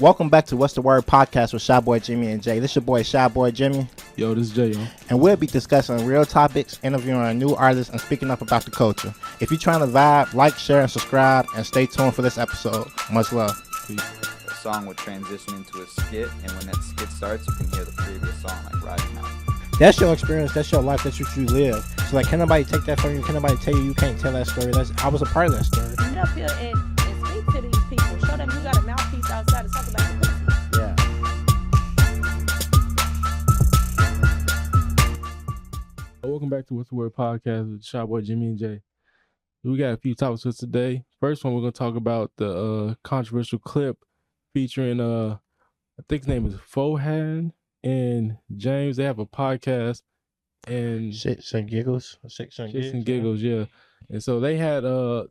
Welcome back to What's the Word Podcast with WTWJIMMYANDJAYE. This your boy, Boy Jimmy. Yo, this is Jay, yo. And we'll be discussing real topics, interviewing new artists, and speaking up about the culture. If you're trying to vibe, like, share, and subscribe, and stay tuned for this episode. Much love. Peace. The song would transition into a skit, and when that skit starts, you can hear the previous song like riding out. That's your experience, that's your life, that's what you live. So like, can nobody take that from you? Can nobody tell you can't tell that story? I was a part of that story. Get up here and speak to these people. Show them you got a mouthpiece outside to talk about the pussy. Yeah. Welcome back to What's the Word Podcast with Boy Jimmy and Jay. We got a few topics for today. First one, we're going to talk about the controversial clip featuring, I think his name is Fuhad and James. They have a podcast. And Shxts and Giggles. Shxts and Giggles, yeah. And so they had,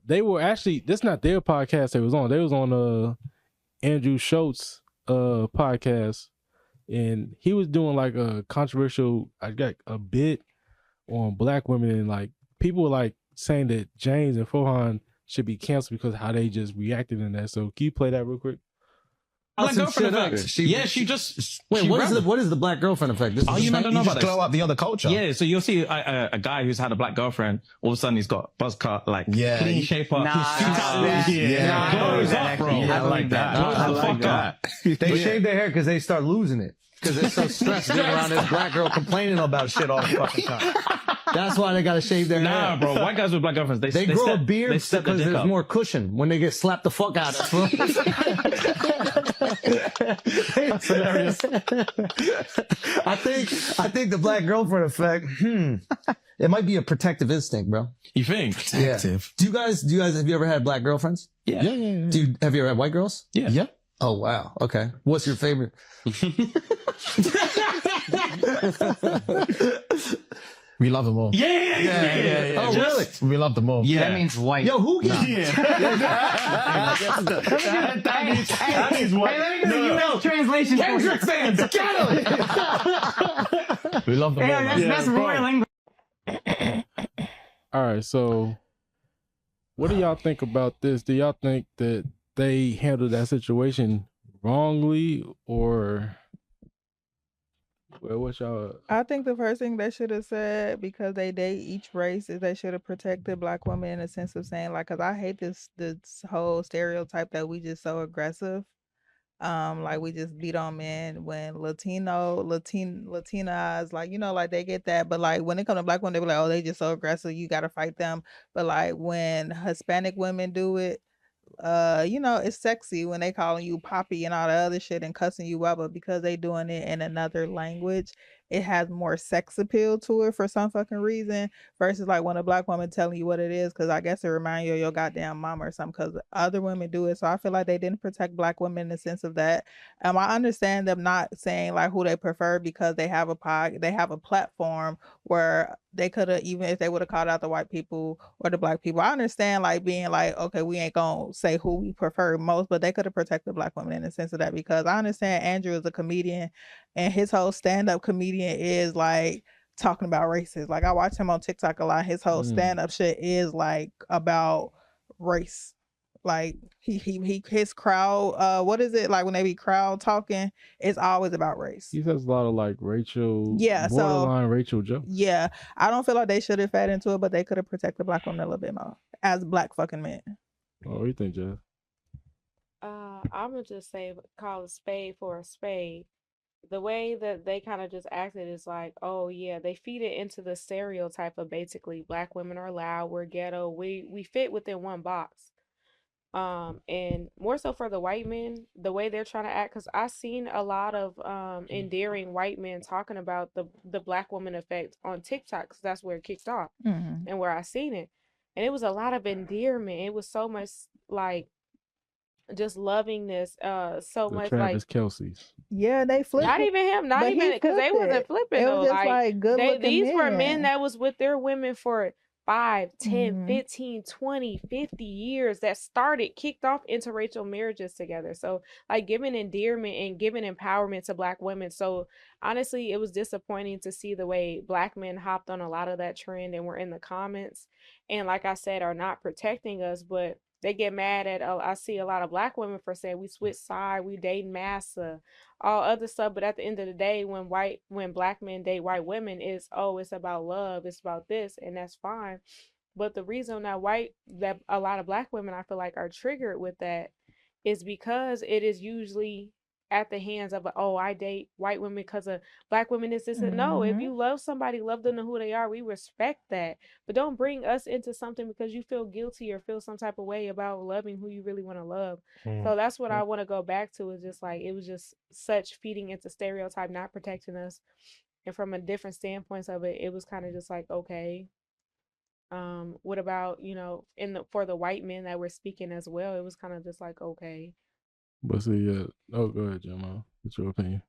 they were actually, this not their podcast they was on. They was on Andrew Schulz podcast. And he was doing like a controversial, I got a bit on black women, and like people were like saying that James and Fuhad should be canceled because of how they just reacted in that. So can you play that real quick? Black girlfriend effect. She just wait. What is the black girlfriend effect? Oh, you don't know about glow up the other culture. Yeah, so you'll see a guy who's had a black girlfriend. All of a sudden, he's got buzz cut, like clean shape up. Glows up, bro. I like that. I like that. They shave their hair because they start losing it. Because they're so stressed being around this black girl complaining about shit all the fucking time. That's why they gotta shave their hair. Nah, bro. White guys with black girlfriends, they grow a beard because there's more cushion when they get slapped the fuck out of. That's hilarious. I think the black girlfriend effect. It might be a protective instinct, bro. You think? Protective. Yeah. Do you guys have you ever had black girlfriends? Yeah. Have you ever had white girls? Yeah. Oh wow. Okay. What's your favorite? We love them all. Yeah. Oh, really? We love them all. Yeah. That means white. Yo, who gets that means white. Hey, you know, translation. Kendrick fans, get We love them all. That's royal language. All right, so what do y'all think about this? Do y'all think that they handled that situation wrongly, or well, what y'all? I think the first thing they should have said, because they date each race, is they should have protected black women in a sense of saying, like, because I hate this whole stereotype that we just so aggressive. Like we just beat on men. When Latinas, like, you know, like they get that, but like when it comes to black women, they be like, oh, they just so aggressive, you gotta fight them. But like when Hispanic women do it, you know, it's sexy when they calling you poppy and all the other shit and cussing you out, but because they doing it in another language, it has more sex appeal to it for some fucking reason, versus like when a black woman telling you what it is, because I guess it remind you of your goddamn mama or something, because other women do it. So I feel like they didn't protect black women in the sense of that. I understand them not saying like who they prefer, because they have a platform where they could have, even if they would have called out the white people or the black people, I understand like being like, okay, we ain't gonna say who we prefer most, but they could have protected black women in the sense of that, because I understand Andrew is a comedian and his whole stand-up comedian is like talking about races. Like I watch him on TikTok a lot. His whole stand-up shit is like about race. Like his crowd, what is it like when they be crowd talking? It's always about race. He says a lot of like borderline Rachel jokes. Yeah, I don't feel like they should have fed into it, but they could have protected black women a little bit more as black fucking men. What do you think, Jeff? I'm gonna just say, call a spade for a spade. The way that they kind of just acted is like, oh yeah, they feed it into the stereotype of basically black women are loud, we're ghetto, we fit within one box. And more so for the white men, the way they're trying to act, because I've seen a lot of endearing white men talking about the black woman effect on TikTok, because that's where it kicked off and where I seen it. And it was a lot of endearment. It was so much like just lovingness, so The much Travis like Kelce's. Yeah, they flipped. Not even him, not even because they wasn't flipping. It though. was just like good looking these were men. men that was with their women for 5, 10, Mhm. 15, 20, 50 years that kicked off interracial marriages together. So like giving endearment and giving empowerment to black women. So honestly, it was disappointing to see the way black men hopped on a lot of that trend and were in the comments. And like I said, are not protecting us, but they get mad at, I see a lot of black women for saying we switch side, we dating massa, all other stuff. But at the end of the day, when black men date white women, it's about love, it's about this, and that's fine. But the reason that a lot of black women, I feel like, are triggered with that is because it is usually at the hands of, I date white women because of black women, this. No, if you love somebody, love them to who they are, we respect that. But don't bring us into something because you feel guilty or feel some type of way about loving who you really want to love. So that's what I want to go back to, is just like, it was just such feeding into stereotype, not protecting us. And from a different standpoint of it, it was kind of just like, okay, what about, for the white men that were speaking as well, it was kind of just like, okay. But see, go ahead, Jimmo. What's your opinion?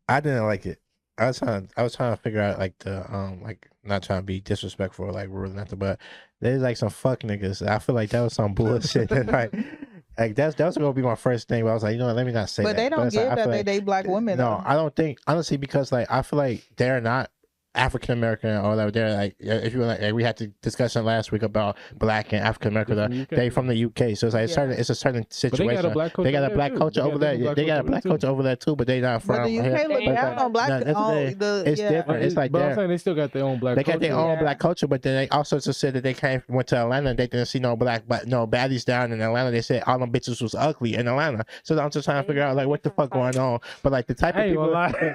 I didn't like it. I was trying to figure out like the like, not trying to be disrespectful or like rude, nothing, but there's like some fuck niggas. I feel like that was some bullshit. And like that was gonna be my first thing. But I was like, let me not say that. But they don't give that they date black women. No, I don't think, honestly, because like I feel like they're not African American or like they're like, if you like we had the discussion last week about black and African American, they from the UK, so it's like it's a certain situation. They got a black culture over there. They got a black culture over there too, but they not from. But the UK look down on black. It's different. It's like but I'm saying they still got their own black. They got their own black culture, but then they also just said that they went to Atlanta and they didn't see no baddies down in Atlanta. They said all them bitches was ugly in Atlanta. So I'm just trying to figure out like what the fuck going on. But like the type of people. I feel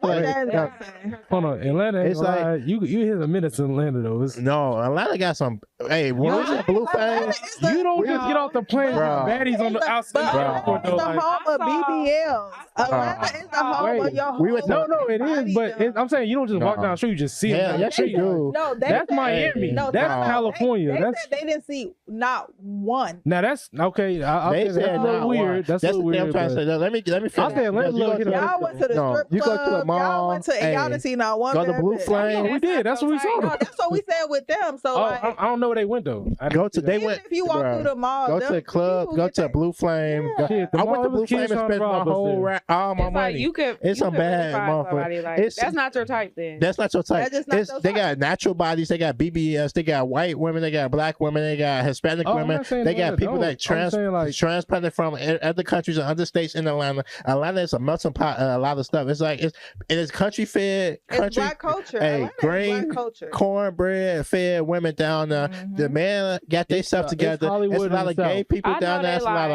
like hold on, Atlanta. It's like you hit a minute in Atlanta though. No, Atlanta got some. Hey, when we said blue fans, you don't just get off the plane with baddies on the outside. It's the home of BBL. Atlanta is the home of your home. No, it is. But I'm saying you don't just walk down the street, you just see them. Yes, you do. No, that's Miami. That's California. They didn't see not one. Now that's okay. They said that's a little weird. That's a little weird. I'm trying to say. Let me finish. Y'all went to the strip club. You go to the mall. Y'all went to y'all didn't see not one. Go to Blue Flame. We did. That's what we saw. No, that's what we said with them. So I don't know where they went though. They went. If you walk through the mall, go to the club. Go to Blue Flame. I went to Blue Flame and spent my whole all my money. It's some bad motherfucker. That's not your type then. That's not your type. They got natural bodies. They got BBS. They got white women. They got black women. They got Hispanic women. They got people that transplanted from other countries and other states in Atlanta. Atlanta is a melting pot of a lot of stuff. It's like it's country fed. It's black culture. Hey, green cornbread fed women down there. The man got their stuff together. It's a lot of gay people down there. It's a lot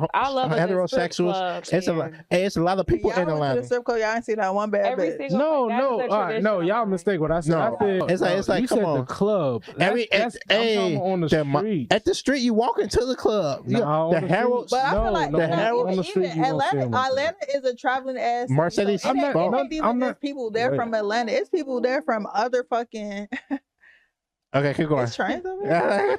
of heterosexuals. It's a lot of people in Atlanta. Y'all ain't see that one bad bitch. No, y'all mistake what I said. No, it's like you come said on. The club. That's on the street. At the street, you walk into the club. The Herald. But I feel like the Herald on the street. Atlanta is a traveling ass. Mercedes. I'm not people there from Atlanta. It's people there from other fucking. Okay, keep going. It's trains over here.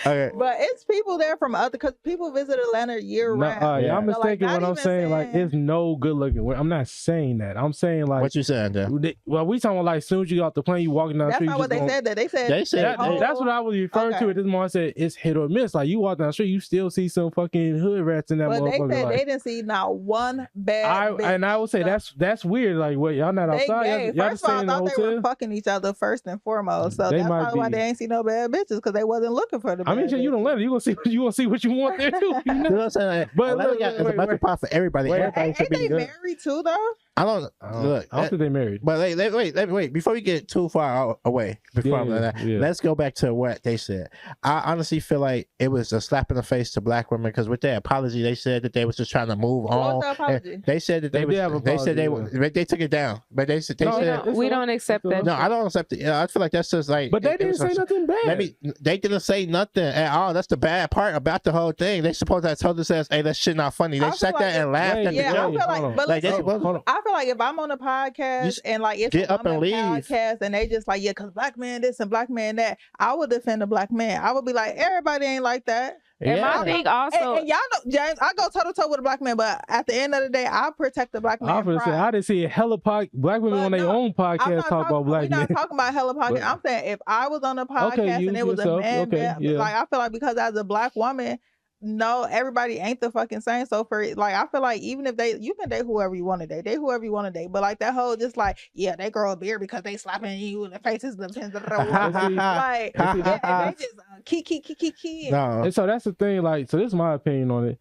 Okay. But it's people there from other, because people visit Atlanta year round. Y'all mistaken what I'm saying. Like, it's no good looking. I'm not saying that. I'm saying like. What you saying, Dan? Well, we talking about like as soon as you get off the plane, you walking down the street. That's not what they said. That they said. That's what I was referring to. At this moment, I said it's hit or miss. Like you walk down the street, you still see some fucking hood rats in that motherfucker. But they said like, they didn't see not one bad. And I would say that's weird. Like, wait, y'all not outside? Y'all first of all, I thought they were fucking each other first and foremost. So that's probably why they ain't see no bad bitches, because they wasn't looking for the. I mean, you don't let it. You gonna see what you want there too. You know what I'm saying? But it's a bunch of pot for everybody. Everybody should be good. Ain't they married too though? I don't look. I don't think they married. But wait. Before we get too far away, let's go back to what they said. I honestly feel like it was a slap in the face to black women, because with their apology, they said that they was just trying to move on. What was the apology? They said that they took it down, but they said we don't accept that. No, I don't accept it. I feel like that's just like. But they didn't say nothing bad. They didn't say nothing at all. That's the bad part about the whole thing. They supposed to have told us, "Hey, that shit not funny." They sat there and laughed at the joke. I feel like if I'm on a podcast and like it's get up and leave, podcast and they just like because black man this and black man that, I would defend a black man. I would be like, everybody ain't like that. And I think also, and y'all know, James, I go toe to toe with a black man, but at the end of the day, I protect the black man. I didn't see a hella black women on their own podcast talk about black men. I'm not talking about hella podcast. I'm saying if I was on a podcast and it was a man, like I feel like because as a black woman, no, everybody ain't the fucking same. So for like, I feel like even if you can date whoever you want to date whoever you want to date. But like that whole just like, yeah, they grow a beard because they slapping you in the faces. Like, they just key. No. And so that's the thing. Like, so this is my opinion on it.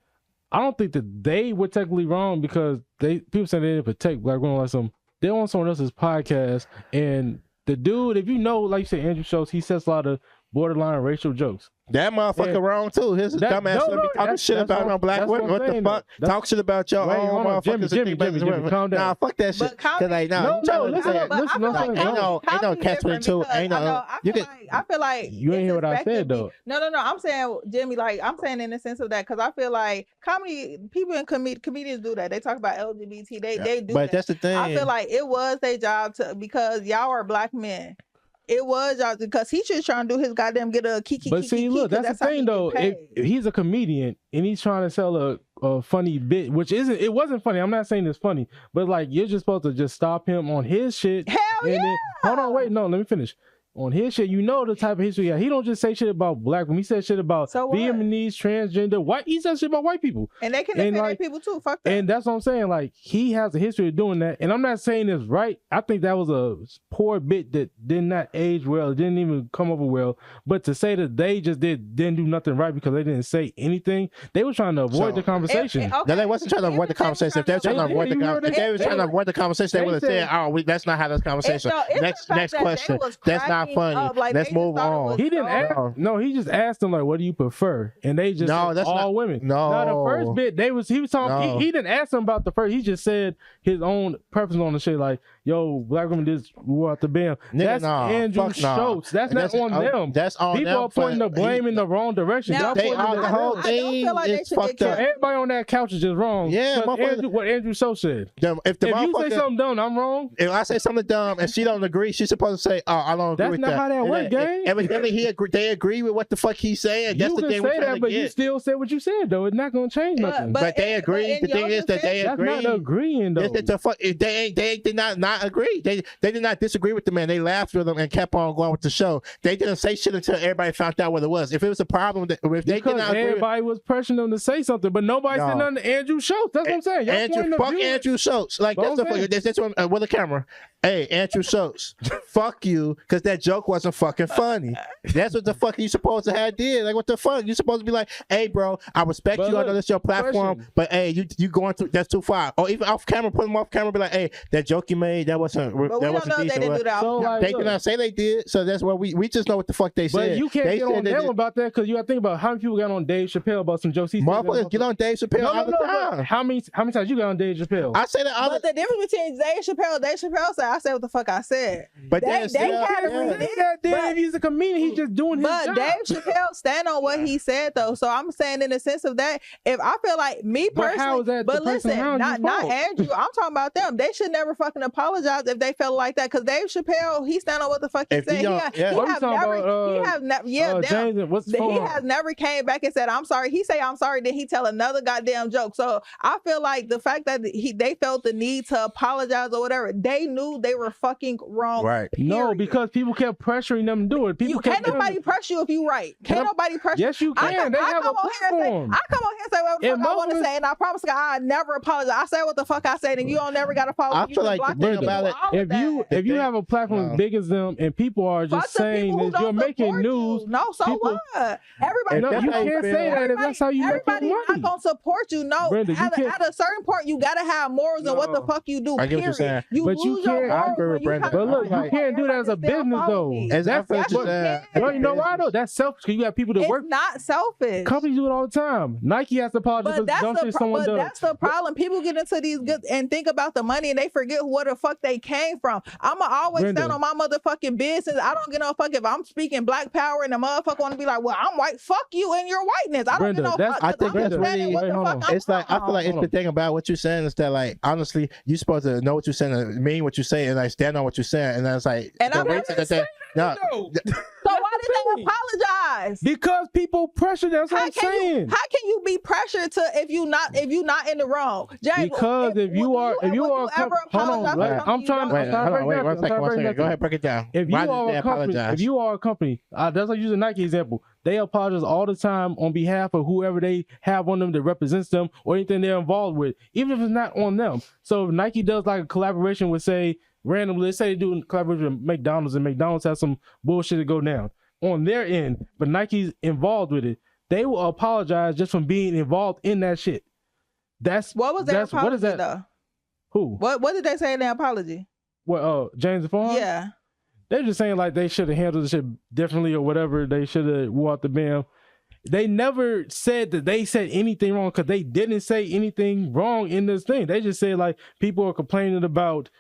I don't think that they were technically wrong because people say they didn't protect black women like some. They're on someone else's podcast, and the dude, if you know, like you said, Andrew Schulz, he says a lot of borderline racial jokes. That motherfucker wrong too. His dumbass be talking shit about no black women. What the fuck? Talk shit about your own motherfuckers. Jimmy, calm down. Nah, fuck that shit. Cause like, listen, ain't no catch-22. Ain't no. I feel like you ain't hear what I said though. No. I'm saying, Jimmy, like I'm saying in the sense of that, because I feel like comedy people and comedians do that. They talk about LGBT. They do. But that's the thing. I feel like it was their job to, because y'all are black men. It was y'all, because he's just trying to do his goddamn get a kiki. But see, look, that's the thing though. If he's a comedian and he's trying to sell a funny bit, which it wasn't funny. I'm not saying it's funny, but like you're just supposed to just stop him on his shit. Hell yeah. Then, hold on, wait, no, let me finish. On his shit, you know the type of history he had. He don't just say shit about black women. He said shit about Vietnamese, transgender, white. He says shit about white people. And they can defend like, people too. Fuck that. And that's what I'm saying. Like, he has a history of doing that. And I'm not saying it's right. I think that was a poor bit that did not age well. It didn't even come over well. But to say that they just didn't do nothing right because they didn't say anything, they were trying to avoid the conversation. No, they wasn't trying to avoid the conversation. If they were trying to avoid the conversation, if they were trying to avoid the conversation, they would have said, "Oh, that's not how this conversation." Next question. That's not funny. Let's move on. He didn't ask. No, he just asked them like, "What do you prefer?" And they just said, that's all not, women. No, the first bit he was talking. No. He didn't ask them about the first. He just said his own preference on the shit. Like, yo, black women just wore out the bam. That's Andrew Schulz. That's not on them. That's on people them. are pointing the blame in the wrong direction. Now, the whole thing is fucked up. Everybody on that couch is just wrong. Yeah, what Andrew Schulz said. If you say something dumb, I'm wrong. If I say something dumb and she don't agree, she's supposed to say, "Oh, I don't agree with that." That's not how that works, gang. Evidently, they agree with what the fuck he's saying. That's the thing we're trying to but get. You still said what you said, though. It's not going to change nothing. But they agree. The thing is that they agree. That's not agreeing, though. They did not agree. They did not disagree with the man. They laughed with him and kept on going with the show. They didn't say shit until everybody found out what it was. If it was a problem, if they did not agree, everybody was pressuring them to say something, but nobody said nothing to Andrew Schulz. That's what I'm saying. Andrew Schulz. Like that's one with a camera. Hey, Andrew Schulz, fuck you, because that joke wasn't fucking funny. That's what the fuck you supposed to have did. Like, what the fuck? You supposed to be like, hey, bro, I respect you. I know that's your platform, but hey, you going through, that's too far. Or even off camera, put them off camera, be like, hey, that joke you made, that wasn't decent. They didn't do that. They did not say they did, so that's what we just know what the fuck they said. But you can't get on them about that, because you got to think about how many people got on Dave Chappelle about some jokes. Motherfuckers get on Dave Chappelle all the time. How many times you got on Dave Chappelle? I say that all the time. But the difference between Dave Chappelle said, I said what the fuck I said. But they had if he's a comedian, he's just doing his job. But Dave Chappelle stand on what he said though. So I'm saying in the sense of that, if I feel like me personally, how is that but listen, not Andrew. I'm talking about them. They should never fucking apologize if they felt like that. Because Dave Chappelle, he stand on what the fuck he said. He has never came back and said I'm sorry. He say I'm sorry, then he tell another goddamn joke. So I feel like the fact that they felt the need to apologize or whatever, they knew they were fucking wrong. Right. Period. No, because people kept pressuring them to do it. Can't nobody pressure you if you right. Can't nobody pressure you. Yes, you can. They have a platform. I come on here and say what the fuck I want to say, and I promise God I never apologize. I say what the fuck I said, and you don't never got to follow. I feel like the thing about it, if you have a platform as big as them, and people are just saying that you're making news, what? Everybody, you can't say that if that's how you make your money. Everybody not gonna support you. No, Brenda, at a certain point, you gotta have morals and what the fuck you do. I get what you're saying. But you can't. I agree with Brenda. But look, you can't do that as a business though. You know why though? That's selfish. You got people that work. It's not selfish. Companies do it all the time. Nike has to apologize for dumb shit someone does. That's the problem. People get into these good and think about the money and they forget where the fuck they came from. I'ma always stand on my motherfucking business. I don't get no fuck if I'm speaking black power and the motherfucker want to be like, well, I'm white. Fuck you and your whiteness. I don't get no fuck. I think that's really. It's like I feel like it's the thing about what you're saying is that like honestly, you're supposed to know what you're saying, mean what you say, and like stand on what you're saying, and that's like. And I'm not saying no. So why did they apologize? Because people pressure. That's what I'm saying. How can you be pressured to if you not in the wrong? James, because if you are ever apologize, I'm trying to wait 1 second. Go ahead, break it down. If you are a company, that's like using Nike example. They apologize all the time on behalf of whoever they have on them that represents them or anything they're involved with, even if it's not on them. So if Nike does like a collaboration with, say, randomly, let's say they do a collaboration with McDonald's and McDonald's has some bullshit to go down on their end, but Nike's involved with it, they will apologize just from being involved in that shit. What was their apology, though? Who? What did they say in their apology? What, James Fuhad? Yeah. They're just saying like they should have handled the shit differently or whatever. They should have walked the bam. They never said that they said anything wrong because they didn't say anything wrong in this thing. They just said like people are complaining about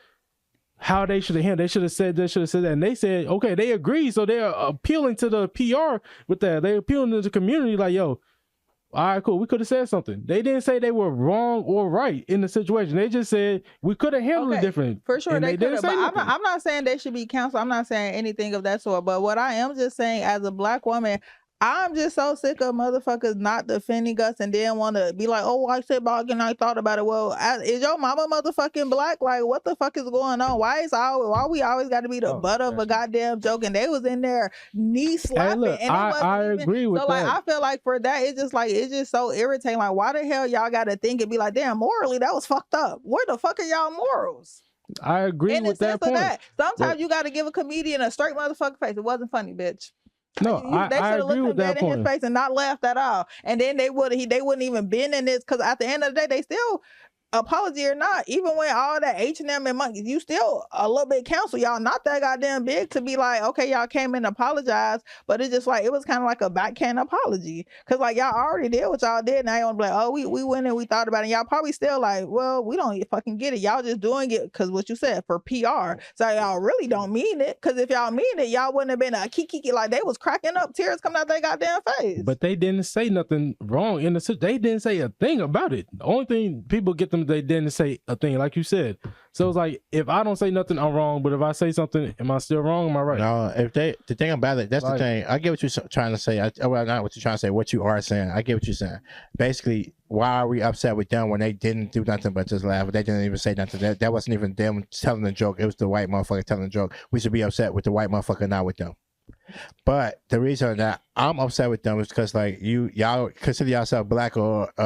how they should have handled. They should have said that, and they said, okay, they agree. So they're appealing to the PR with that. They're appealing to the community like, yo, all right, cool. We could have said something. They didn't say they were wrong or right in the situation. They just said we could have handled it different. For sure, they could have. But I'm not saying they should be canceled. I'm not saying anything of that sort. But what I am just saying, as a black woman, I'm just so sick of motherfuckers not defending us and then want to be like, oh, I said back and I thought about it. Well, is your mama motherfucking black? Like, what the fuck is going on? Why we always got to be the butt of a goddamn joke? And they was in there knee slapping. Hey, look, and I agree with that. So like, I feel like for that, it's just so irritating. Like, why the hell y'all got to think and be like, damn, morally that was fucked up. Where the fuck are y'all morals? I agree with that point. Sometimes you got to give a comedian a straight motherfucking face. It wasn't funny, bitch. No, I agree with that point. In his face and not laughed at all. And then they wouldn't even been in this, because at the end of the day, they still, apology or not, even when all that H&M and monkeys, you still a little bit counsel. Y'all not that goddamn big to be like, okay, y'all came in and apologized, but it's just like, it was kind of like a backhand apology. Because like y'all already did what y'all did. Now you want to be like, oh, we went and we thought about it. And y'all probably still like, well, we don't fucking get it. Y'all just doing it because what you said for PR. So y'all really don't mean it. Because if y'all mean it, y'all wouldn't have been a kiki like they was cracking up, tears coming out their goddamn face. But they didn't say nothing wrong in the. They didn't say a thing about it. The only thing people get them, they didn't say a thing, like you said. So it's like, if I don't say nothing, I'm wrong. But if I say something, am I still wrong? Am I right? No, the thing about it, that's like, the thing. I get what you're trying to say. Well, not what you're trying to say, what you are saying. I get what you're saying. Basically, why are we upset with them when they didn't do nothing but just laugh? They didn't even say nothing. That wasn't even them telling the joke. It was the white motherfucker telling the joke. We should be upset with the white motherfucker, not with them. But the reason that I'm upset with them is because like y'all consider yourself black or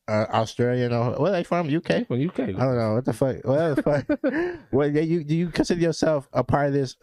Australian or where are they from? UK? From UK. I don't know what the fuck. What the fuck? Well, do you consider yourself a part of this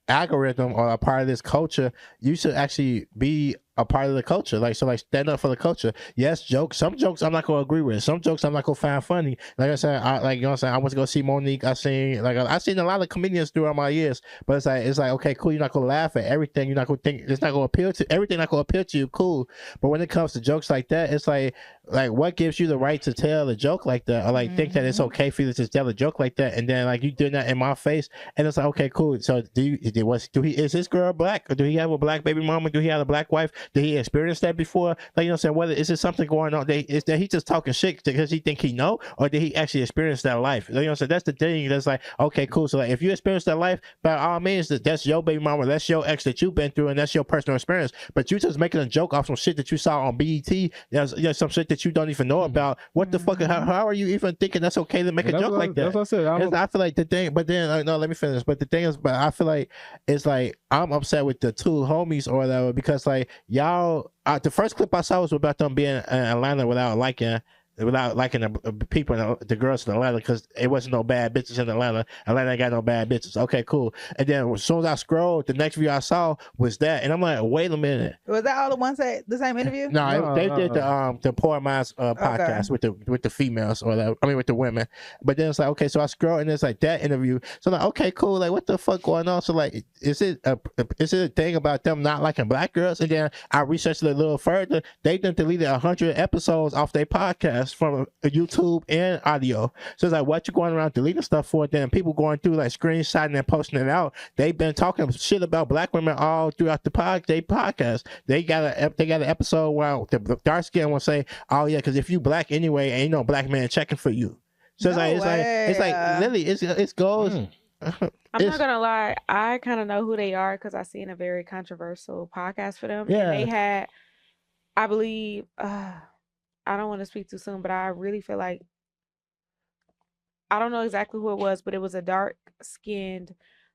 algorithm or a part of this culture? You should actually be a part of the culture. Like, so like stand up for the culture. Yes, jokes. Some jokes I'm not gonna agree with. Some jokes I'm not gonna find funny. Like I said, like, you know what I'm saying, I went to go see Monique. I seen a lot of comedians throughout my years, but it's like okay, cool, you're not gonna laugh at everything, you're not gonna think, it's not gonna appeal to everything, not gonna appeal to you, cool. But when it comes to jokes like that, it's like what gives you the right to tell a joke like that, or like think that it's okay for you to just tell a joke like that, and then like you doing that in my face, and it's like, okay, cool. So is this girl black, or do he have a black baby mama? Do he have a black wife? Did he experience that before? Like, you know what I'm saying? Whether is it something going on? Is that he just talking shit because he think he know, or did he actually experience that life? You know what I'm saying? That's the thing. That's like, okay, cool. So like, if you experience that life, by all means, that's your baby mama, that's your ex that you've been through, and that's your personal experience. But you just making a joke off some shit that you saw on BET. There's some shit that you don't even know about. What the fuck? How are you even thinking that's okay to make a joke like that? That's what I said. I feel like the thing, but then no, let me finish. But the thing is, but I feel like it's like I'm upset with the two homies or whatever, because like y'all, the first clip I saw was about them being in Atlanta without liking the people, the girls in Atlanta, because it wasn't no bad bitches in Atlanta. Atlanta ain't got no bad bitches. Okay, cool. And then as soon as I scrolled, the next video I saw was that, and I'm like, wait a minute. Was that all the ones that the same interview? No, they did the Poor Minds podcast with the females, or with the women. But then it's like, okay, so I scroll and it's like that interview. So I'm like, okay, cool. Like, what the fuck going on? So like, is it a thing about them not liking black girls? And then I researched it a little further. They done deleted 100 episodes off their podcast from YouTube and audio. So it's like, what you going around deleting stuff for? Then people going through like screenshotting and posting it out. They've been talking shit about black women all throughout the podcast. They got an episode where the dark skin will say, oh yeah, because if you black anyway, ain't no black man checking for you. So it's like literally it goes. I'm not gonna lie, I kind of know who they are because I seen a very controversial podcast for them. Yeah. And they had, I believe, I don't want to speak too soon, but I really feel like, I don't know exactly who it was, but it was a dark-skinned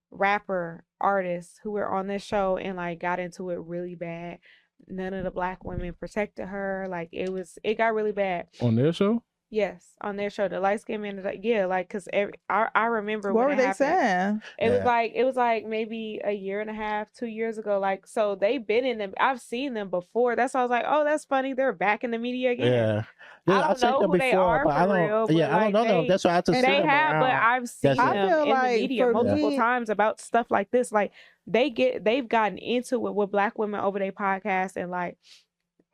rapper artist who were on this show and like got into it really bad. None of the black women protected her. Like it got really bad. On their show? Yes, on their show. The light skinned man, like, cause I remember what when were it they happened. saying? It was like maybe a year and a half, 2 years ago. Like, so they've been in them. I've seen them before. That's why I was like, oh, that's funny. They're back in the media again. Yeah. I don't know who they are but for real. But I don't know them. That's why I have to see them have, but I've seen them in the media multiple times about stuff like this. Like they've gotten into it with black women over their podcast, and like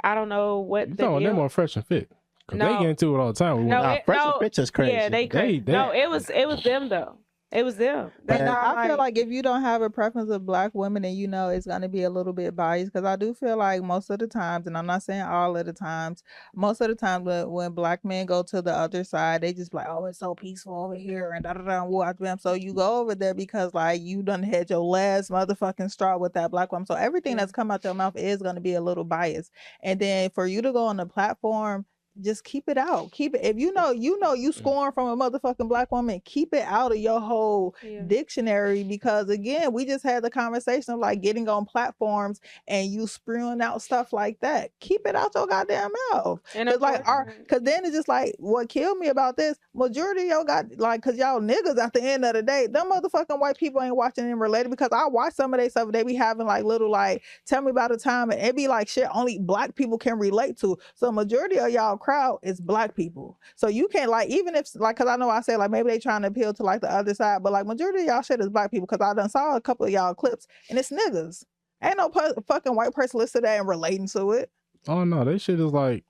I don't know what they're on Fresh and Fit. Cause they get into it all the time. Fresh and Fit is crazy. Yeah, they crazy. No, it was them though. It was them. I feel like if you don't have a preference of black women, then you know it's going to be a little bit biased, because I do feel like most of the times, and I'm not saying all of the times, most of the times when black men go to the other side, they just be like, oh, it's so peaceful over here and da-da-da and watch them. So you go over there because like you done had your last motherfucking straw with that black woman. So everything that's come out your mouth is going to be a little biased. And then for you to go on the platform, just keep it out. Keep it. If you scoring from a motherfucking black woman, keep it out of your whole dictionary, because again, we just had the conversation of like getting on platforms and you spewing out stuff like that. Keep it out your goddamn mouth. And it's like because then it's just like what killed me about this, majority of y'all got like, cause y'all niggas at the end of the day, them motherfucking white people ain't watching them related, because I watch some of their stuff, they be having like little like tell me about a time, and it be like shit only black people can relate to. So majority of y'all crowd is black people, so you can't like, even if like, because I know I say like maybe they trying to appeal to like the other side, but like majority of y'all shit is black people, because I done saw a couple of y'all clips and it's niggas. Ain't no fucking white person listening to that and relating to it. Oh no, they shit is like,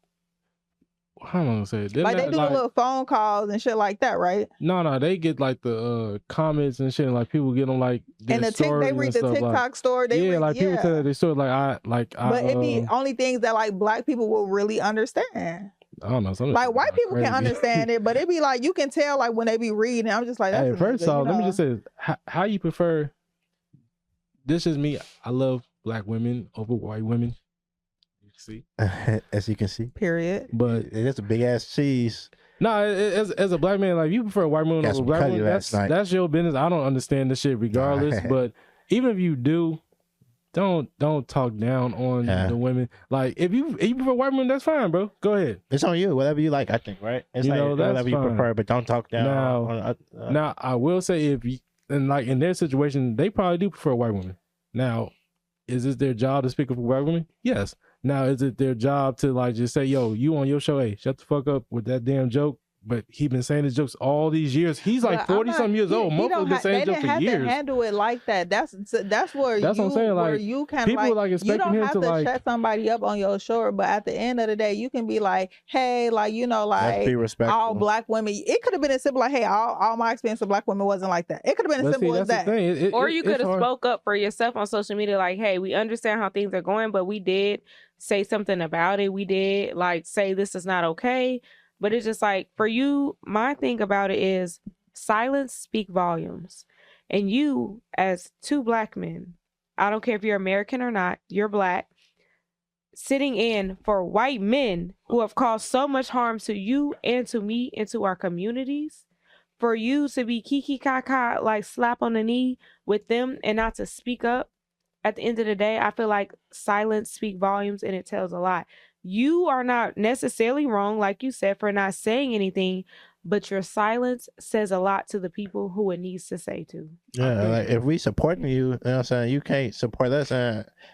how am I gonna say it? Like they do like, little phone calls and shit like that, right? No, they get like the comments and shit, like people get them like and they read the TikTok like, story. People tell their story but it be only things that like black people will really understand. I don't know. Like white people can understand it, but it be like you can tell like when they be reading. I'm just like, that's hey, first off, let me just say, how you prefer? This is me. I love black women over white women. You see, as you can see. Period. But it's a big ass cheese. No, as a black man, like you prefer white women over black women. That's your business. I don't understand this shit regardless. But even if you do, don't talk down on the women. Like if you prefer white women, that's fine, bro. Go ahead. It's on you. Whatever you like, I think, right? It's like whatever you prefer, but don't talk down. Now I will say, if you and like in their situation, they probably do prefer white women. Now, is it their job to speak up for white women? Yes. Now, is it their job to like just say, yo, you on your show, hey, shut the fuck up with that damn joke? But he been saying his jokes all these years. He's like 40-some years old. Motherfucker been saying jokes for years. They didn't have to handle it like that. That's where what I'm saying. Like, you can people like you don't have to like, shut somebody up on your show, but at the end of the day, you can be like, hey, like like be respectful. All black women. It could have been as simple like, hey, all my experience with black women wasn't like that. It could have been as simple as that. Or you could have spoke up for yourself on social media, like, hey, we understand how things are going, but we did say something about it. We did like say this is not okay. But it's just like, for you, my thing about it is silence speak volumes. And you, as two black men, I don't care if you're American or not, you're black, sitting in for white men who have caused so much harm to you and to me and to our communities, for you to be kiki kaka, like slap on the knee with them and not to speak up. At the end of the day, I feel like silence speak volumes, and it tells a lot. You are not necessarily wrong, like you said, for not saying anything, but your silence says a lot to the people who it needs to say to. Yeah, like if we supporting you, you know what I'm saying, you can't support us.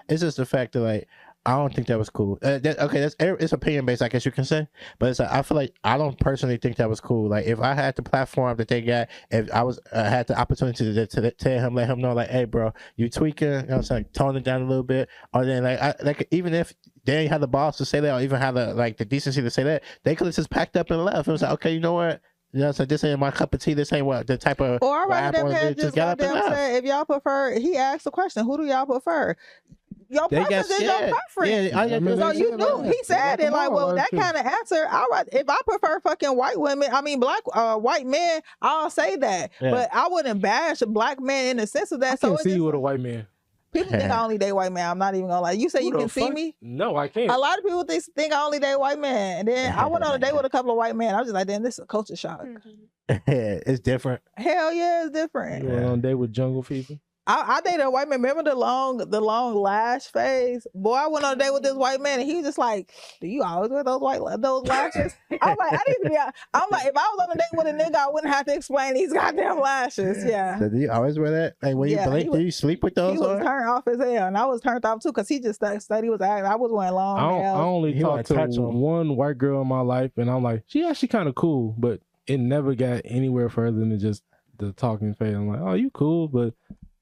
It's just the fact that like, I don't think that was cool. It's opinion based, I guess you can say. But it's like, I feel like I don't personally think that was cool. Like if I had the platform that they got, if I was had the opportunity to tell him, let him know, like, hey, bro, you tweaking, you know what I'm saying, tone it down a little bit, or then like even if they ain't had the balls to say that, or even had the decency to say that, they could have just packed up and left. It was like, okay, you know what? You know, so this ain't my cup of tea. This ain't what the type of. Or I'd rather them have just got up and left. If y'all prefer, he asked the question, who do y'all prefer? Your preference is your preference. Yeah, so you do. He said it like, well, that kind of answer. If I prefer fucking white women, I mean black white men, I'll say that. Yeah. But I wouldn't bash a black man in the sense of that. I can't see you with a white man. People think I only date white man. I'm not even gonna lie. You say you can see me? No, I can't. A lot of people think I only date white men. And then I went on a date with a couple of white men. I was just like, damn, this is a culture shock. It's different. Hell yeah, it's different. You went on a date with jungle people? I dated a white man. Remember the long lash phase? Boy, I went on a date with this white man, and he was just like, "Do you always wear those lashes?" I'm like, I'm like, if I was on a date with a nigga, I wouldn't have to explain these goddamn lashes. Yeah. So do you always wear that? Like when you blink, do you sleep with those? He was turned off as hell, and I was turned off too because he just said he was acting. I was wearing long nails. I only talked to one white girl in my life, and I'm like, she actually kind of cool, but it never got anywhere further than just the talking phase. I'm like, oh, you cool, but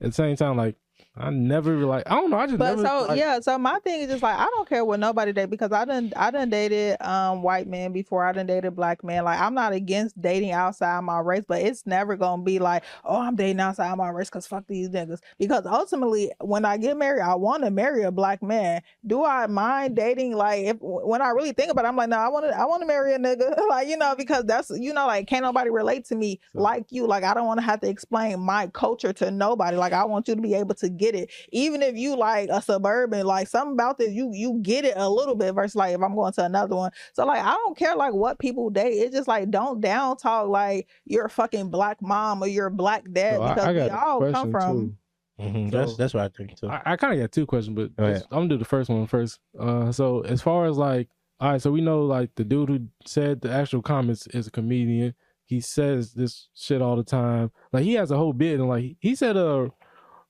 at the same time, like, I never like, I don't know. I just never. So like, yeah. So my thing is just like, I don't care what nobody date because I done dated white men before. I done dated black men. Like, I'm not against dating outside my race, but it's never gonna be like, oh, I'm dating outside my race because fuck these niggas. Because ultimately, when I get married, I want to marry a black man. Do I mind dating? Like, when I really think about it, I'm like, no, I want to marry a nigga. Like, you know, because that's, you know, like, can't nobody relate to me like you. Like, I don't want to have to explain my culture to nobody. Like, I want you to be able to get it, even if you like a suburban, like something about this, you get it a little bit versus like if I'm going to another one. So like, I don't care like what people date. It's just like, don't down talk like you're a fucking black mom or you're a black dad, because we all come from. That's what I think too. I kind of got two questions, but I'm gonna do the first one first. So as far as like, all right, so we know like the dude who said the actual comments is a comedian. He says this shit all the time. Like, he has a whole bit, and like he said a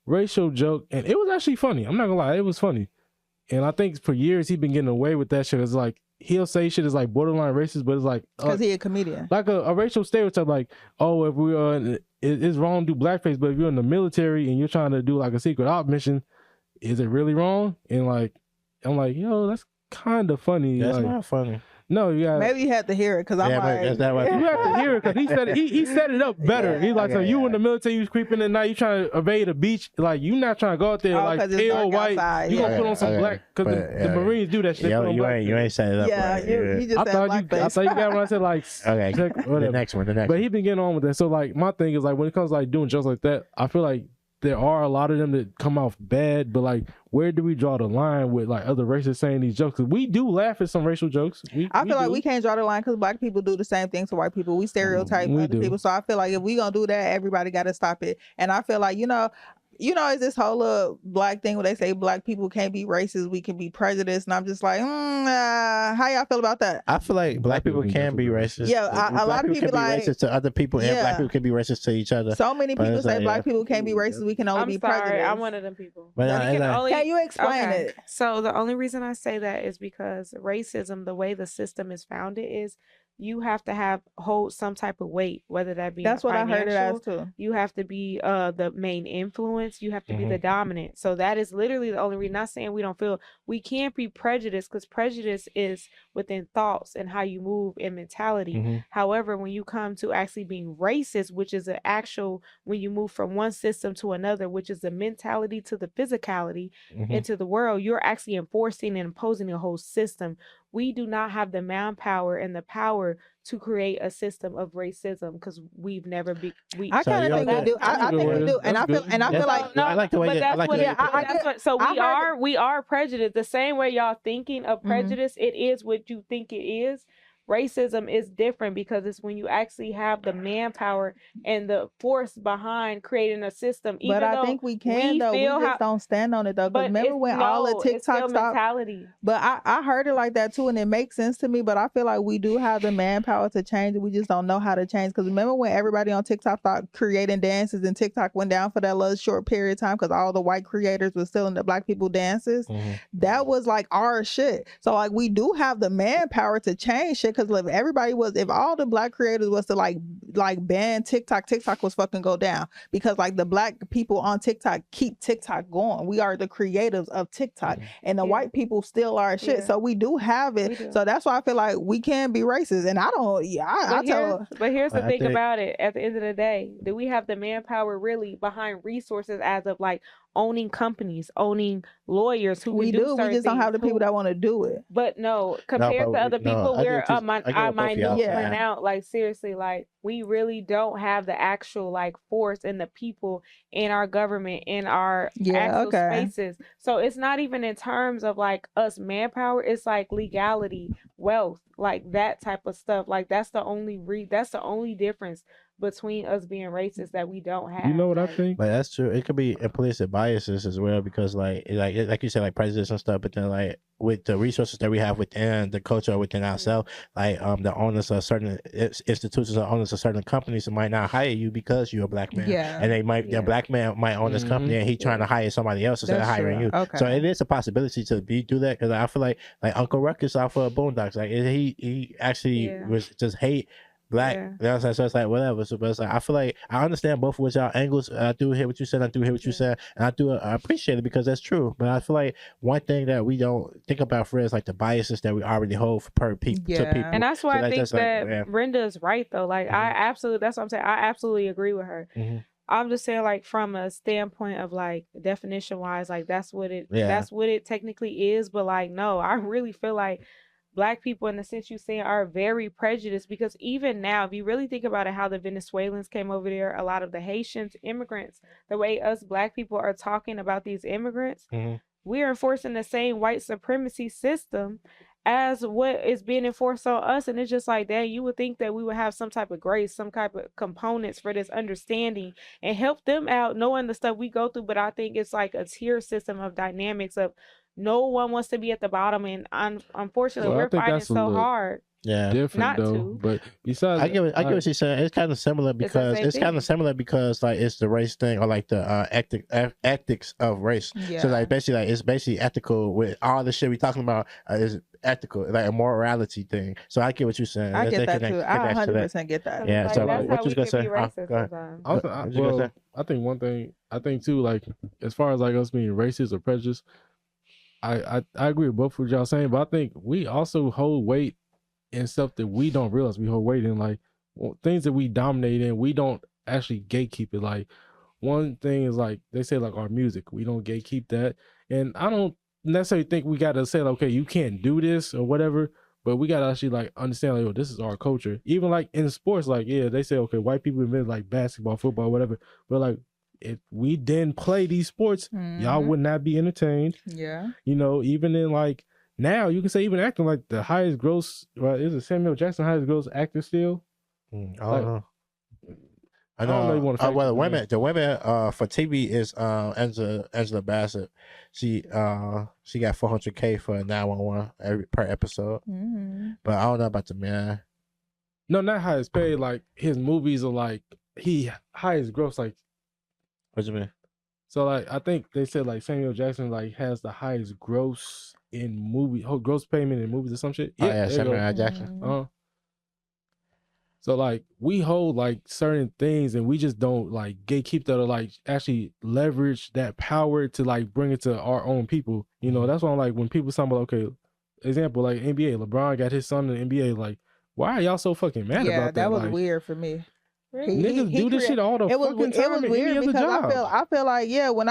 racial joke, and it was actually funny. I'm not gonna lie, it was funny. And I think for years he's been getting away with that shit. It's like he'll say shit is like borderline racist, but it's like because he a comedian, like a racial stereotype. Like, oh, if we are, it's wrong to do blackface, but if you're in the military and you're trying to do like a secret op mission, is it really wrong? And like, I'm like, yo, that's kind of funny. That's like, not funny. No, you got. Maybe you have to hear it because I'm like, that's not right. You have to hear it because he said it. He set it up better. He's like, so you in the military, you creeping at night, you trying to evade a beach, like you not trying to go out there like pale white. Outside. You gonna put on some black because the Marines do that shit. You ain't set it up. Yeah, right. You just I thought you got when I said like okay. The next one. But he been getting on with that. So like my thing is like when it comes to like doing jokes like that, I feel like there are a lot of them that come off bad, but like, where do we draw the line with like other races saying these jokes? Because we do laugh at some racial jokes. I feel like we can't draw the line because black people do the same thing to white people. We stereotype other people. So I feel like if we gonna do that, everybody got to stop it. And I feel like, you know, it's this whole black thing where they say black people can't be racist, we can be prejudiced, and I'm just like, how y'all feel about that? I feel like black people can be racist. Yeah, a lot of people can be racist to other people, and black people can be racist to each other. So many people say black people can't be racist, we can only be prejudiced. I'm one of them people. But can you explain it? So the only reason I say that is because racism, the way the system is founded is you have to hold some type of weight, whether that be that's what I heard it as too. You have to be the main influence. You have to be the dominant. So that is literally the only reason. Not saying we don't feel we can't be prejudiced, because prejudice is within thoughts and how you move and mentality. However, when you come to actually being racist, which is an actual when you move from one system to another, which is the mentality to the physicality into the world, you're actually enforcing and imposing a whole system. We do not have the manpower and the power to create a system of racism because we've never been. I kind of think we do. I think we do, and I feel like no. I like the way. So we are prejudiced the same way y'all thinking of prejudice. It is what you think it is. Racism is different because it's when you actually have the manpower and the force behind creating a system. But I think we can though. We just don't stand on it though. Because remember when all the TikTok stuff? But I heard it like that too, and it makes sense to me. But I feel like we do have the manpower to change it. We just don't know how to change. Because remember when everybody on TikTok started creating dances, and TikTok went down for that little short period of time because all the white creators were stealing the black people dances. That was like our shit. So like we do have the manpower to change shit. Because if all the black creators was to like ban TikTok was fucking go down, because like the black people on TikTok keep TikTok going. We are the creatives of TikTok, and the white people still are shit. So we do have it. So that's why I feel like we can be racist. And I don't. But here's the thing about it. At the end of the day, do we have the manpower really behind resources as of like, owning companies, owning lawyers who we can do do. We just don't have the people that want to do it. But no, compared to other people, we're a minute yeah. out. Like seriously, like we really don't have the actual like force and the people in our government, in our actual spaces. So it's not even in terms of like us manpower. It's like legality, wealth, like that type of stuff. Like that's the only difference between us being racist that we don't have. You know what I think? But that's true. It could be implicit biases as well because like you said, like prejudice and stuff. But then like with the resources that we have within the culture within ourselves, like the owners of certain institutions or owners of certain companies might not hire you because you're a black man. Yeah. And they might the black man might own this company and he trying to hire somebody else instead of hiring you. Okay. So it is a possibility to do that because I feel like Uncle Ruckus off of Boondocks, like he actually was just hate black. So it's like whatever. So but it's like I feel like I understand both of y'all angles. I do hear what you said. I do hear what you said, and I appreciate it because that's true. But I feel like one thing that we don't think about for is like the biases that we already hold to people. And that's why I think that Brenda is right though. Like that's what I'm saying. I absolutely agree with her. I'm just saying, like, from a standpoint of like definition wise, like that's what it technically is. But like, no, I really feel like Black people, in the sense you saying, are very prejudiced because even now, if you really think about it, how the Venezuelans came over there, a lot of the Haitians, immigrants, the way us Black people are talking about these immigrants, we are enforcing the same white supremacy system as what is being enforced on us. And it's just like that. You would think that we would have some type of grace, some type of components for this understanding and help them out knowing the stuff we go through. But I think it's like a tier system of dynamics of no one wants to be at the bottom, and unfortunately, we're fighting so hard. Yeah, different though. But besides, I get what you're saying. It's kind of similar because like it's the race thing or like the ethics of race. So like basically, it's basically ethical with all the shit we talking about is ethical, like a morality thing. So I get what you're saying. I get that too. I 100% get that. Yeah. Like, so what you gonna say? I think one thing. I think too, like as far as like us being racist or prejudiced, I agree with both of what y'all saying, but I think we also hold weight in stuff that we don't realize we hold weight in, like things that we dominate in. We don't actually gatekeep it. Like one thing is like they say like our music, we don't gatekeep that, and I don't necessarily think we gotta say like, okay, you can't do this or whatever, but we gotta actually like understand like, oh, this is our culture. Even like in sports, like they say okay, white people invent like basketball, football, whatever, but like if we didn't play these sports, y'all would not be entertained. Yeah. You know, even in like now, you can say even acting like the highest gross, right? Is it Samuel Jackson highest gross actor still? I don't know. I know you want to. Well, the women for TV is Angela Bassett. She got $400K for 911 per episode. But I don't know about the man. No, not highest paid. Like his movies are like highest gross. Like, what you mean? So like I think they said like Samuel Jackson like has the highest gross in movie, gross payment in movies or some shit. Yeah, Samuel Jackson. So like we hold like certain things and we just don't like gatekeep that or like actually leverage that power to like bring it to our own people. You know, that's why I'm like when people talk about okay, example like NBA, LeBron got his son in the NBA, like why are y'all so fucking mad about that? That was like, weird for me. Niggas do this shit all the fucking time. It was weird because I feel like when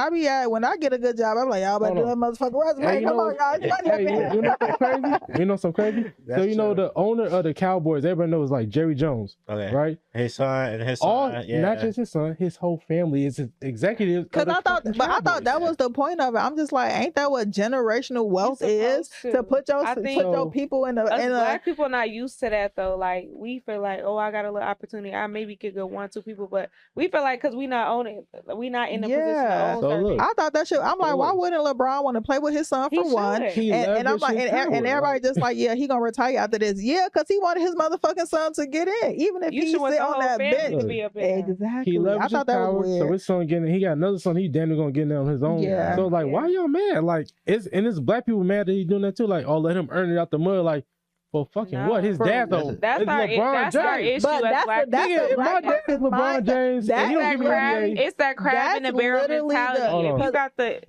I get a good job, I'm like y'all better do that motherfucking resume. Come on, guys. You know something crazy? You know something crazy? So you know the owner of the Cowboys, everybody knows like Jerry Jones, right? His son and his son. Not just his son, his whole family is executives. Because I thought that was the point of it. I'm just like, ain't that what generational wealth is? To put your people in Black people not used to that though. Like we feel like, oh, I got a little opportunity. I maybe could go 1-2 people, but we feel like because we not owning, we not in the position to own. I thought that shit. I'm like, why wouldn't LeBron want to play with his son for one? And I'm like, and everybody just like, yeah, he gonna retire after this. Yeah, because he wanted his motherfucking son to get in, even if he sit on that bench. Exactly. He I thought that was weird. So his son getting, he got another son. He damn near gonna get in on his own. Yeah. So like, why y'all mad? Like, it's Black people mad that he doing that too. Like, oh, let him earn it out the mud. Like, For fucking what? His dad though. That's our issue as black people. My dad is LeBron James. It's that crab in the barrel mentality. If you got the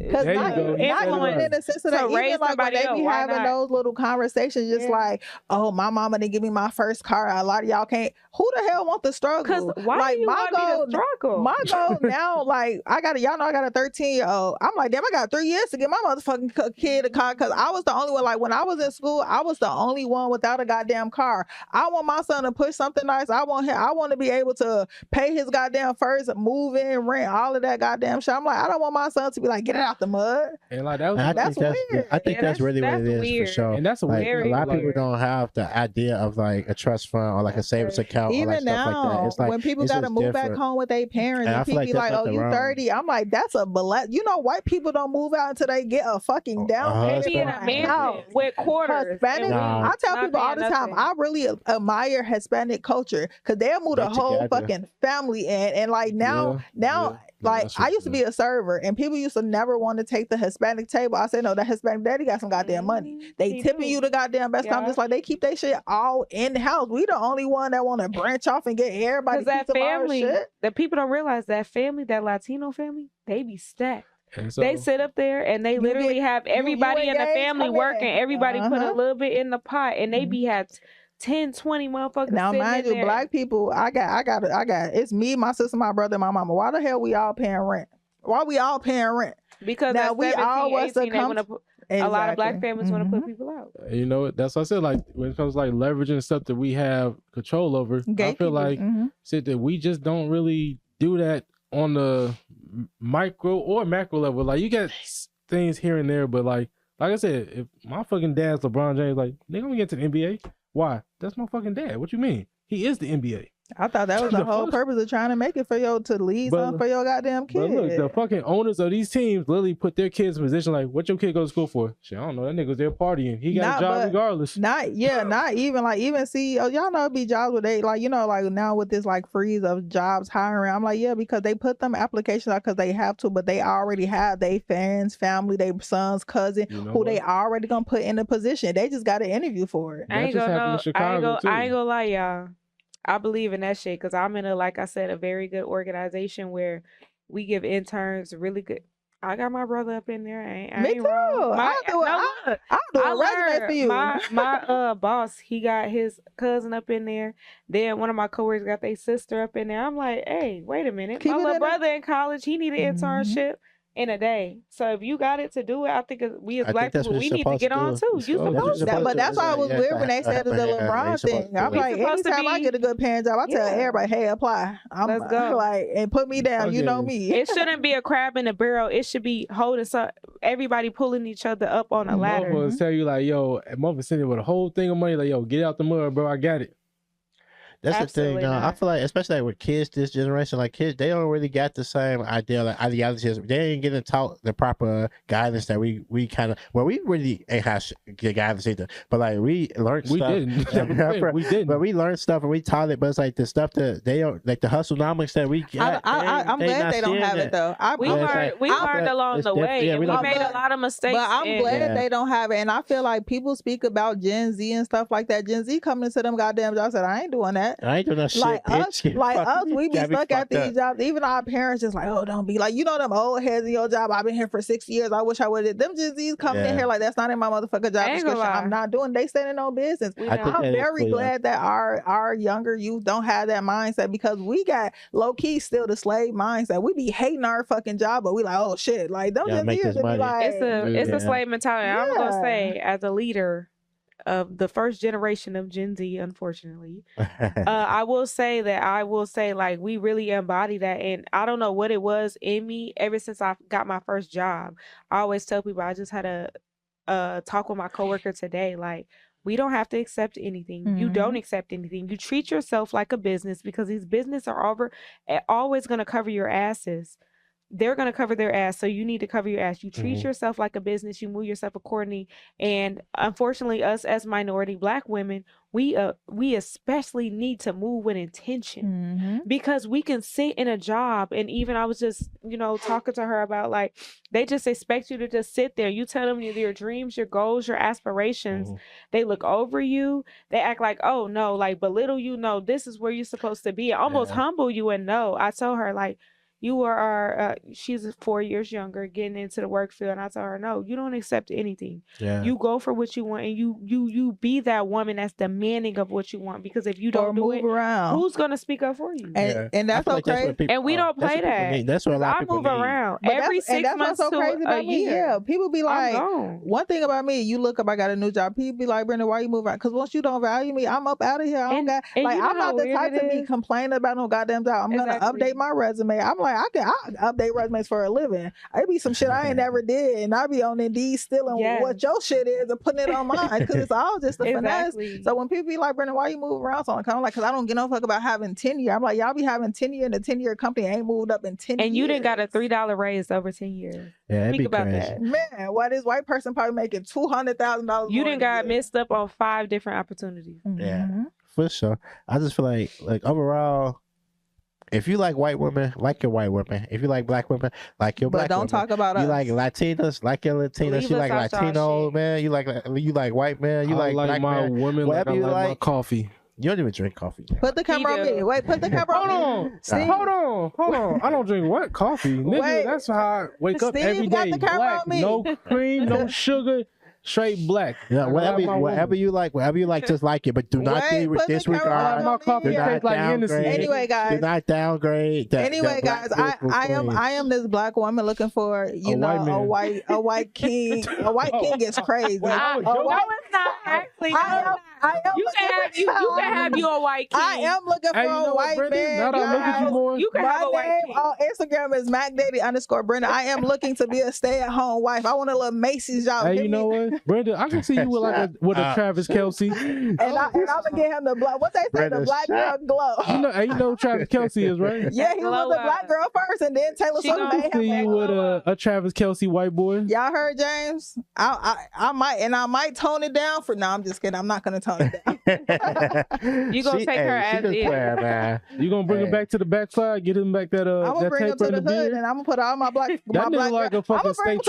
influence in the sense that even like when they be having those little conversations, just like, oh, my mama didn't give me my first car. A lot of y'all can't. Who the hell want the struggle? Because why do you want me to struggle? My goal now, like y'all know I got a 13-year-old. I'm like, damn, I got 3 years to get my motherfucking kid a car because I was the only one. Like when I was in school, I was the only one without a goddamn car. I want my son to push something nice. I want to be able to pay his goddamn first, move in, rent, all of that goddamn shit. I'm like, I don't want my son to be like, get it out the mud. And like that's weird. I think that's really what it is weird. for sure. And that's like, weird. A lot of people don't have the idea of like a trust fund or like a savings account. Even or like now, stuff like that. It's like, when people got to move back home with their parents, and people be like, oh, you 30. I'm like, that's a you know, white people don't move out until they get a fucking down payment. Be in a mansion with quarters. I tell people all the time, I really admire Hispanic culture because they'll move the whole fucking family in. And like now, like I used to be a server and people used to never want to take the Hispanic table. I said, no, that Hispanic daddy got some goddamn money. They tipping you the goddamn best time, just like they keep their shit all in the house. We the only one that want to branch off and get everybody that family. Shit. That people don't realize that family, that Latino family, they be stacked. So, they sit up there and they literally have everybody in the family working. Everybody put a little bit in the pot and they be have 10, 20 motherfuckers. Now, mind you, black people, I got, it's me, my sister, my brother, my mama. Why the hell we all paying rent? Why we all paying rent? Because now we all was a lot of black families want to put people out. You know, that's what I said. Like when it comes to like leveraging stuff that we have control over, I feel like shit that we just don't really do that on the micro or macro level. Like you got things here and there, but like I said, if my fucking dad's LeBron James, like they gonna get to the NBA. Why? That's my fucking dad. What you mean? He is the NBA. I thought that was the whole purpose of trying to make it for to lead something for your goddamn kid. But look, the fucking owners of these teams literally put their kids in a position like, what your kid go to school for? Shit, I don't know. That nigga's there partying. He got a job regardless. Not even CEOs. Y'all know it be jobs where they like, you know, like now with this like freeze of jobs hiring. I'm like, yeah, because they put them applications out because they have to, but they already have their fans, family, their son's cousin, they already gonna put in the position. They just got to interview for it. I ain't gonna lie, y'all. I believe in that shit because I'm in like I said, a very good organization where we give interns really good. I got my brother up in there. I ain't wrong. I'll do a resume for you. My boss, he got his cousin up in there. Then one of my coworkers got their sister up in there. I'm like, hey, wait a minute. My little brother in college, he need an internship in a day. So if you got it to do it, I think we as black people, we need to get on too. You supposed to. But that's why I was weird when they said the LeBron thing. I'm like, anytime I get a good paying job, I tell everybody, hey, apply. Let's go. Like, and put me down. You know me. It shouldn't be a crab in a barrel. It should be holding everybody pulling each other up on a ladder. Motherfuckers tell you like, yo, motherfucker sitting with a whole thing of money, like, yo, get out the mud, bro. I got it. That's absolutely the thing. I feel like, especially like with kids this generation, like kids, they don't really got the same idea, like ideologies. They ain't getting taught the proper guidance that we kind of. Well, we really ain't have good guidance either. But like we learned stuff. We didn't. But we learned stuff and we taught it. But it's like the stuff that they don't, like the hustlenomics that we got. I'm glad they don't have it though. We learned along the way. Yeah, we made a lot of mistakes. But I'm glad they don't have it. And I feel like people speak about Gen Z and stuff like that. Gen Z coming into them goddamn jobs. I said I ain't doing that. I ain't doing that shit. Like us, we be stuck at these jobs. Even our parents just like, oh, don't be like, you know, them old heads in your job. I've been here for 6 years. I wish I would have. Them Gen Z's coming in here like that's not in my motherfucking job description. I'm not doing. They standing on business. I'm very glad that our younger youth don't have that mindset because we got low key still the slave mindset. We be hating our fucking job, but we like, oh shit, like them Gen Z's be like, it's a slave mentality. I'm gonna say as a leader of the first generation of Gen Z, unfortunately, I will say like we really embody that. And I don't know what it was in me ever since I got my first job. I always tell people, I just had a talk with my coworker today, like, we don't have to accept anything. You don't accept anything. You treat yourself like a business because these businesses are always going to cover your asses. they're going to cover their ass, so you need to cover your ass. You treat yourself like a business. You move yourself accordingly. And unfortunately, us as minority Black women, we especially need to move with intention, because we can sit in a job, and even I was just, talking to her about, like, they just expect you to just sit there. You tell them your dreams, your goals, your aspirations. They look over you. They act like, oh no, like belittle you. No, this is where you're supposed to be. Almost humble you. And no, I told her, like, you are, she's 4 years younger, getting into the work field. And I told her, no, you don't accept anything. Yeah. You go for what you want, and you be that woman that's demanding of what you want. Because if you don't do it, who's going to speak up for you? And that's okay. And we don't play that. That's what a lot of people move around. Every 6 months to a year. Yeah, people be like, one thing about me, you look up, I got a new job. People be like, Brenda, why you move around? Because once you don't value me, I'm up out of here. I'm not the type to be complaining about no goddamn job. I'm going to update my resume. I'm like, I update resumes for a living. It be some shit I ain't never did, and I be on Indeed stealing what your shit is and putting it on mine, because it's all just a finesse. So when people be like, Brenda, why you move around so I'm kind of like, because I don't give no fuck about having tenure. I'm like, y'all be having tenure in a 10-year company, ain't moved up in 10 years. And you didn't got a $3 raise over 10 years. Yeah, think about that. Man, why this white person probably making $200,000? You didn't got messed up on 5 different opportunities. Yeah, for sure. I just feel like overall, if you like white women, like your white women. If you like Black women, like your Black women. But don't talk about us. You like Latinas, like your Latinas. You like Latino, man. You like white men. You like Black my men. women. Whatever like I like my coffee. You don't even drink coffee. Put the camera on me. Wait, put the camera on me. Hold on. I don't drink what? Coffee. Nigga, that's how I wake up every day. Black, no cream, no sugar. Straight black. Yeah, whatever you like, just like it. But do not disregard. My coffee tastes like Hennessy. Anyway, guys, do not downgrade. Anyway, guys, I am this Black woman looking for a white king. A white king is crazy. No, it's not actually. You can have you a white king. I am looking for a white man. Now that I look at you more, you can have a white king. On Instagram is MacDaddy_Brenda. I am looking to be a stay-at-home wife. I want a little Macy's job. Hey, you know what, Brenda? I can see you with a Travis Kelce. And I'm gonna get him the black. What they say, Brenda, the black girl glow. You know who Travis Kelce is, right? Yeah, he was a black girl first, and then Taylor Swift made him. See you with a Travis Kelce white boy. Y'all heard James? I might tone it down for. No, I'm just kidding. I'm not gonna tone it down. You gonna take her as is. You gonna bring him back to the backside, get him back that I'm gonna bring him to the hood, and I'm gonna put all my black. Like a fucking state.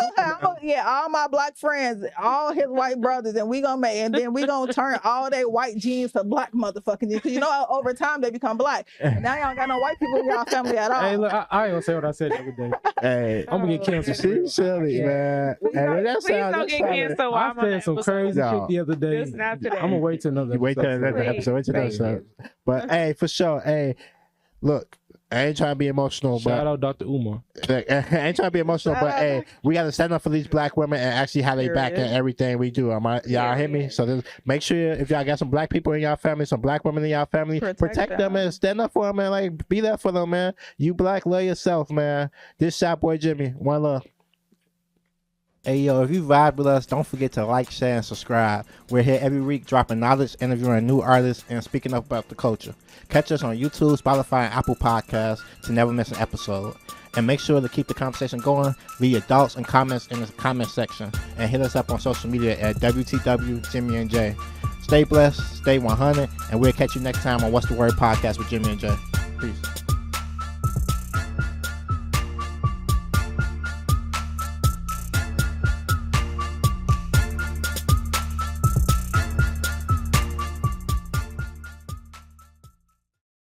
All my black friends, all his white brothers, and then we gonna turn all their white genes to black motherfucking genes. Cause over time they become black. And now y'all got no white people in y'all family at all. Hey, look, I ain't gonna say what I said the other day. Hey, I'm gonna get canceled. She's silly, man. Please don't get canceled. I said some crazy shit the other day. I'm gonna wait till another. Wait till another episode. But hey, for sure. Hey, look. I ain't trying to be emotional, Shout out Dr. Umar. I ain't trying to be emotional, but hey, we got to stand up for these black women and actually have they back in everything we do. Y'all hear me? So make sure if y'all got some black people in y'all family, some black women in y'all family, protect them and stand up for them, man. Like, be there for them, man. You black, love yourself, man. This Shop Boy Jimmy. One love. Hey, yo, if you vibe with us, don't forget to like, share, and subscribe. We're here every week dropping knowledge, interviewing new artists, and speaking up about the culture. Catch us on YouTube, Spotify, and Apple Podcasts to never miss an episode. And make sure to keep the conversation going. Leave your thoughts and comments in the comment section. And hit us up on social media at WTWJIMMYANDJAYE. Stay blessed, stay 100, and we'll catch you next time on What's the Word Podcast with Jimmy and Jay. Peace.